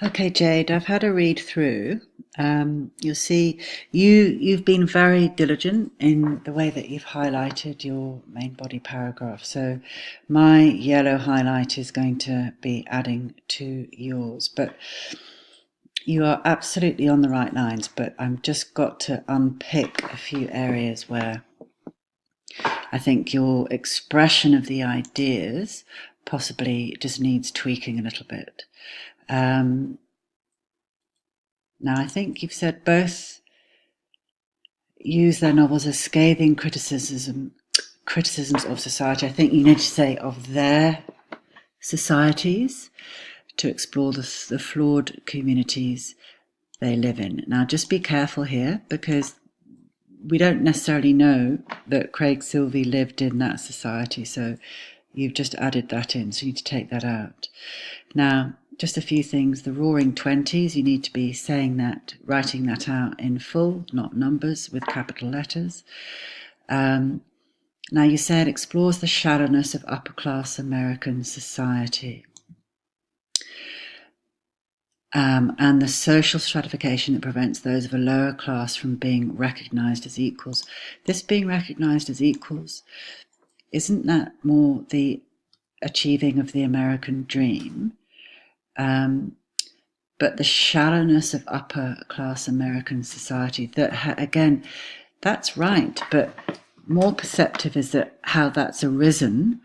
Okay, Jade, I've had a read through. You'll see you've been very diligent in the way that you've highlighted your main body paragraph. So my yellow highlight is going to be adding to yours, but you are absolutely on the right lines, but I've just got to unpick a few areas where I think your expression of the ideas possibly just needs tweaking a little bit. Now, I think you've said both use their novels as scathing criticisms of society. I think you need to say of their societies to explore the flawed communities they live in. Now, just be careful here because we don't necessarily know that Craig Silvey lived in that society, so you've just added that in, so you need to take that out. Now, just a few things. The Roaring Twenties, you need to be saying that, writing that out in full, not numbers with capital letters. Now, you say it explores the shallowness of upper-class American society. And the social stratification that prevents those of a lower class from being recognised as equals. This being recognised as equals, isn't that more the achieving of the American dream? But the shallowness of upper class American society, that again, that's right, but more perceptive is that how that's arisen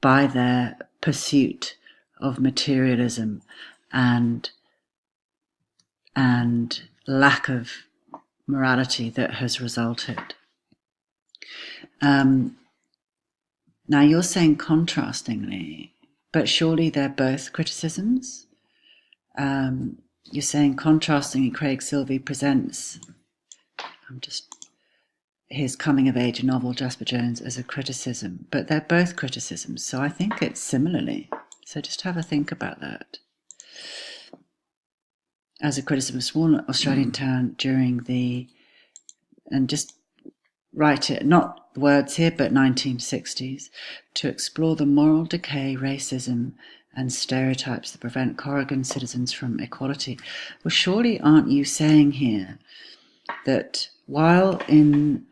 by their pursuit of materialism and lack of morality that has resulted. Now you're saying contrastingly, but surely they're both criticisms. You're saying contrastingly, Craig Silvey presents his coming-of-age novel, Jasper Jones, as a criticism, but they're both criticisms, so I think it's similarly. So just have a think about that. As a criticism of a small Australian town during and just write it, not words here, but 1960s, to explore the moral decay, racism, and stereotypes that prevent Corrigan citizens from equality. Well, surely aren't you saying here that while in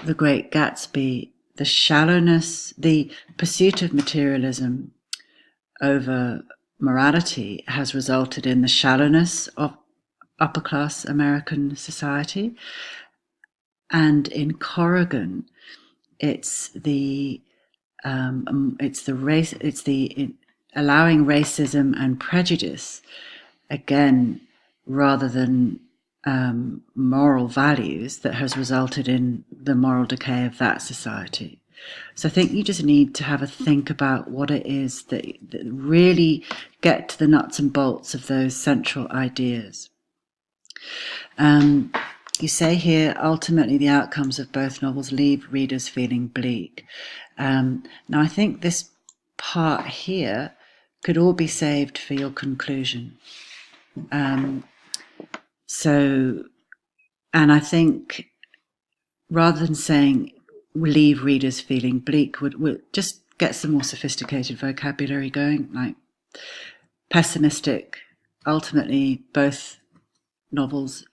The Great Gatsby, the shallowness, the pursuit of materialism over morality has resulted in the shallowness of upper-class American society, and in Corrigan, it's the allowing racism and prejudice again, rather than moral values, that has resulted in the moral decay of that society. So I think you just need to have a think about what it is that really get to the nuts and bolts of those central ideas. You say here, ultimately the outcomes of both novels leave readers feeling bleak. Now I think this part here could all be saved for your conclusion. And I think rather than saying leave readers feeling bleak, would just get some more sophisticated vocabulary going, like pessimistic. Ultimately, both novels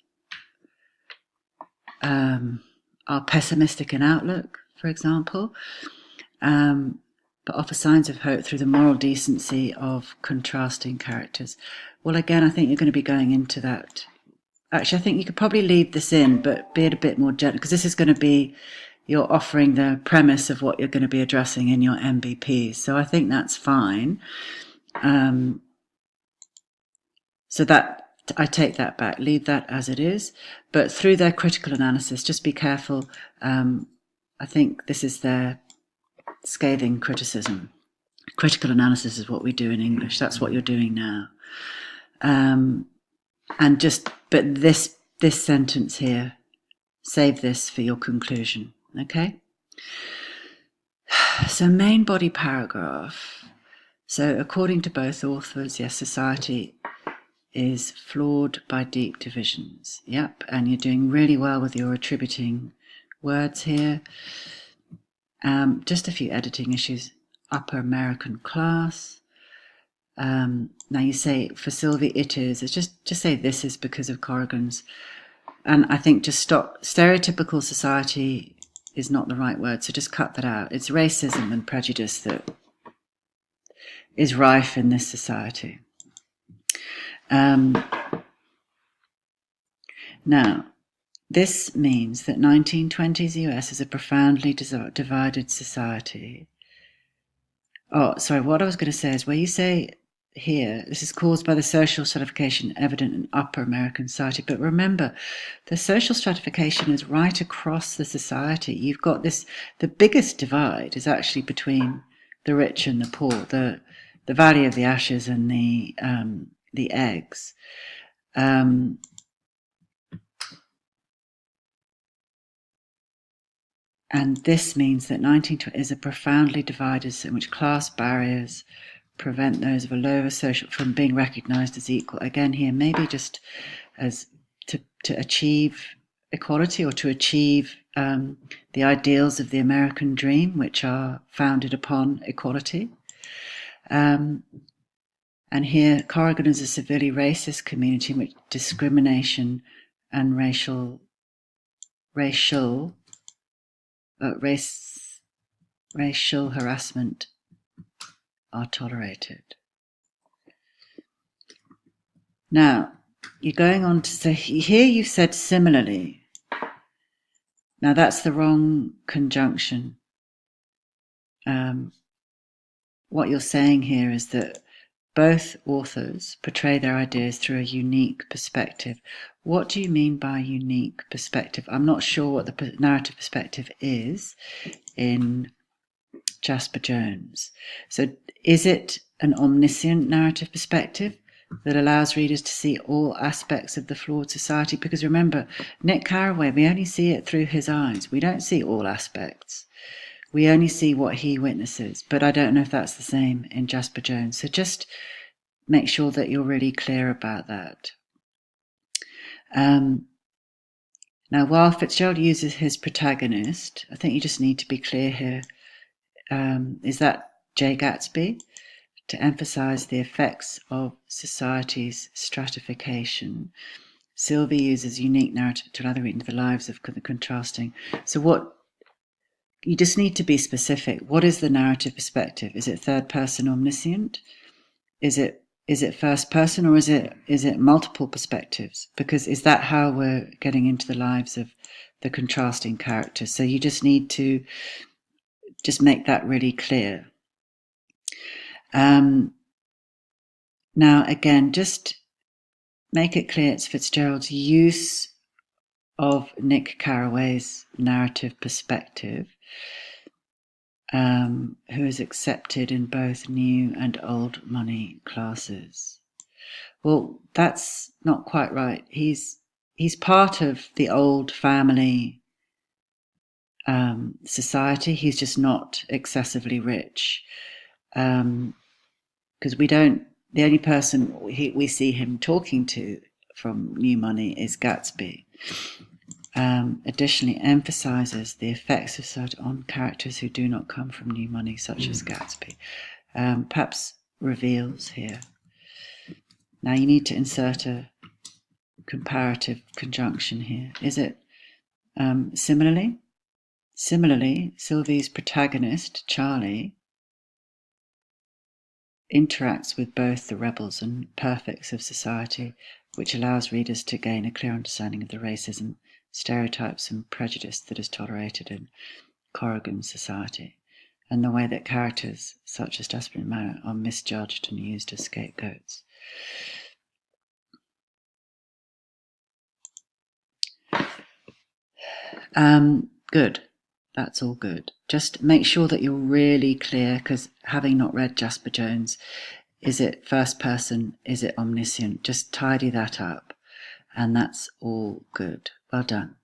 are pessimistic in outlook, for example, but offer signs of hope through the moral decency of contrasting characters. Well, again, I think you're going to be going into that. Actually, I think you could probably leave this in, but be it a bit more gentle, because this is going to be, you're offering the premise of what you're going to be addressing in your MBP. So I think that's fine. So that, I take that back, leave that as it is. But through their critical analysis, just be careful. I think this is their scathing criticism. Critical analysis is what we do in English. That's what you're doing now. But this sentence here, save this for your conclusion, okay? So main body paragraph. So according to both authors, yes, society is flawed by deep divisions. Yep, and you're doing really well with your attributing words here. Just a few editing issues. Upper American class. Now you say for Sylvie it is. It's just say this is because of Corrigan's. And I think just stop. Stereotypical society is not the right word, so just cut that out. It's racism and prejudice that is rife in this society. Now, this means that 1920s US is a profoundly divided society. Oh, sorry, what I was going to say is where you say here, this is caused by the social stratification evident in upper American society. But remember, the social stratification is right across the society. You've got this, the biggest divide is actually between the rich and the poor, the Valley of the Ashes and the eggs. And this means that 1920 is a profoundly divided in which class barriers prevent those of a lower social from being recognized as equal. Again, here, maybe just as to achieve equality or to achieve the ideals of the American dream, which are founded upon equality. And here, Corrigan is a severely racist community in which discrimination and racial harassment are tolerated. Now, you're going on to say, here you've said similarly. Now, that's the wrong conjunction. What you're saying here is that both authors portray their ideas through a unique perspective. What do you mean by unique perspective? I'm not sure what the narrative perspective is in Jasper Jones. So is it an omniscient narrative perspective that allows readers to see all aspects of the flawed society? Because remember, Nick Carraway, we only see it through his eyes. We don't see all aspects. We only see what he witnesses. But I don't know if that's the same in Jasper Jones. So just make sure that you're really clear about that. Now, while Fitzgerald uses his protagonist, I think you just need to be clear here. Is that Jay Gatsby? To emphasize the effects of society's stratification. Sylvie uses unique narrative to allow the reading of the lives of the contrasting. So what, you just need to be specific. What is the narrative perspective? Is it third person omniscient? Is it first person, or is it multiple perspectives? Because is that how we're getting into the lives of the contrasting characters? So you just need to just make that really clear. Now, again, just make it clear it's Fitzgerald's use of Nick Carraway's narrative perspective, who is accepted in both new and old money classes. Well, that's not quite right. He's part of the old family society. He's just not excessively rich. Because the only person we see him talking to from New Money is Gatsby. Additionally, emphasizes the effects of society on characters who do not come from New Money, such as Gatsby. Perhaps reveals here. Now you need to insert a comparative conjunction here. Is it similarly? Similarly, Sylvie's protagonist, Charlie, interacts with both the rebels and perfects of society, which allows readers to gain a clear understanding of the racism, stereotypes and prejudice that is tolerated in Corrigan society, and the way that characters such as Jasper and Mara are misjudged and used as scapegoats. Good. That's all good. Just make sure that you're really clear, because having not read Jasper Jones, is it first person? Is it omniscient? Just tidy that up, and that's all good. Well done.